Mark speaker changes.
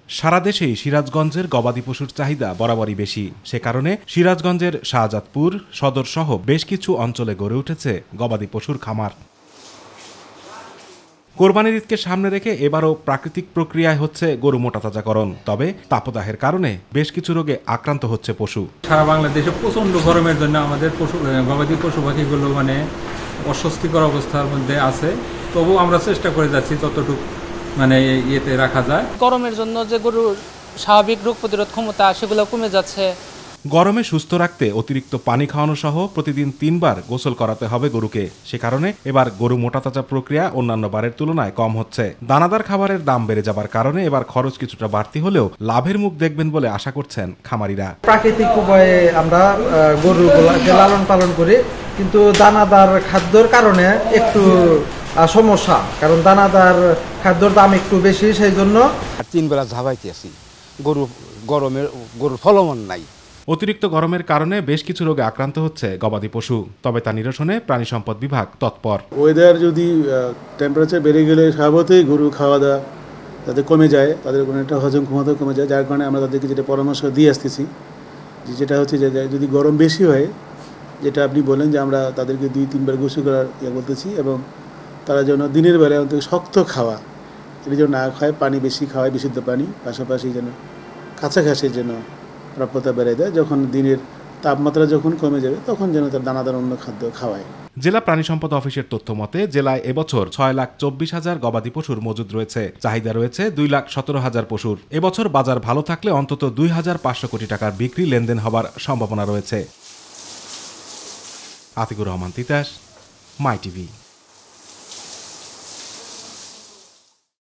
Speaker 1: সারা দেশেই সিরাজগঞ্জের গবাদি পশুর চাহিদা বরাবরই বেশি। সে কারণে সিরাজগঞ্জের শাহজাদপুর সদর সহ বেশ কিছু অঞ্চলে গড়ে উঠেছে গবাদি পশুর খামার। কোরবানির ঈদকে সামনে রেখে এবারও প্রাকৃতিক প্রক্রিয়ায় হচ্ছে গরু মোটাতাজাকরণ। তবে তাপদাহের কারণে বেশ কিছু রোগে আক্রান্ত হচ্ছে পশু।
Speaker 2: সারা বাংলাদেশে প্রচন্ড গরমের জন্য আমাদের গবাদি পশু পাখিগুলো অস্বস্তিকর অবস্থার মধ্যে আছে। তবু আমরা চেষ্টা করে যাচ্ছি যতটুকু ইয়েতে রাখা যায়।
Speaker 3: গরমের জন্য যে গরুর স্বাভাবিক রোগ প্রতিরোধ ক্ষমতা সেগুলো কমে যাচ্ছে।
Speaker 1: গরমে সুস্থ রাখতে অতিরিক্ত পানি খাওয়ানো সহ প্রতিদিন 3 বার গোসল করাতে হবে গরুকে। সে কারণে এবার গরু মোটাতাজা প্রক্রিয়া অন্যান্য বারের তুলনায় কম হচ্ছে। দানাদার খাবারের দাম বেড়ে যাবার কারণে এবার খরচ কিছুটা বাড়তি হলেও লাভের মুখ দেখবেন বলে আশা করছেন খামারিরা।
Speaker 4: প্রাকৃতিক উপায়ে আমরা গরুগুলোকে লালন পালন করি, কিন্তু দানাদার খাদ্যর কারণে একটু সমস্যা, কারণ দানাদার খাদ্যর দাম একটু বেশি, সেই জন্য
Speaker 5: 3 বেলা ঝাবাইতে আছি। গরুর ফলন নাই।
Speaker 1: অতিরিক্ত গরমের কারণে বেশ কিছু রোগে আক্রান্ত হচ্ছে গবাদি পশু। তবে তা নিরসনে প্রাণী সম্পদ বিভাগ তৎপর।
Speaker 6: ওয়েদার যদি টেম্পারেচার বেড়ে গেলে স্বাভাবিকই গরু খাওয়া দাওয়া তাদের কমে যায়, তাদের কোনো একটা হজম ক্ষমতা কমে যায়, যার কারণে আমরা তাদেরকে যেটা পরামর্শ দিয়ে আসতেছি যেটা হচ্ছে যে যদি গরম বেশি হয়, যেটা আপনি বলেন যে আমরা তাদেরকে 2-3 বার গোসল করার বলতেছি, এবং তারা যেন দিনের বেলায় অন্তত শক্ত খাওয়া এর জন্য না খায়, পানি বেশি খাওয়ায়, বিশুদ্ধ পানি, পাশাপাশি যেন কাছাকাছির জন্য প্রাপ্যতা বেড়ে দেয়। যখন দিনের তাপমাত্রা যখন কমে যাবে তখন যেন তার দানাদার অন্য খাদ্য খাওয়ায়।
Speaker 1: জেলা প্রাণী সম্পদ অফিসের তথ্য মতে জেলায় এবছর 6,24,000 গবাদি পশুর মজুদ রয়েছে। চাহিদা রয়েছে 2,17,000 পশুর। এবছর বাজার ভালো থাকলে অন্তত 2,500 কোটি টাকার বিক্রি লেনদেন হবার সম্ভাবনা রয়েছে। আতিকুর রহমান তিতাস, মাই টিভি।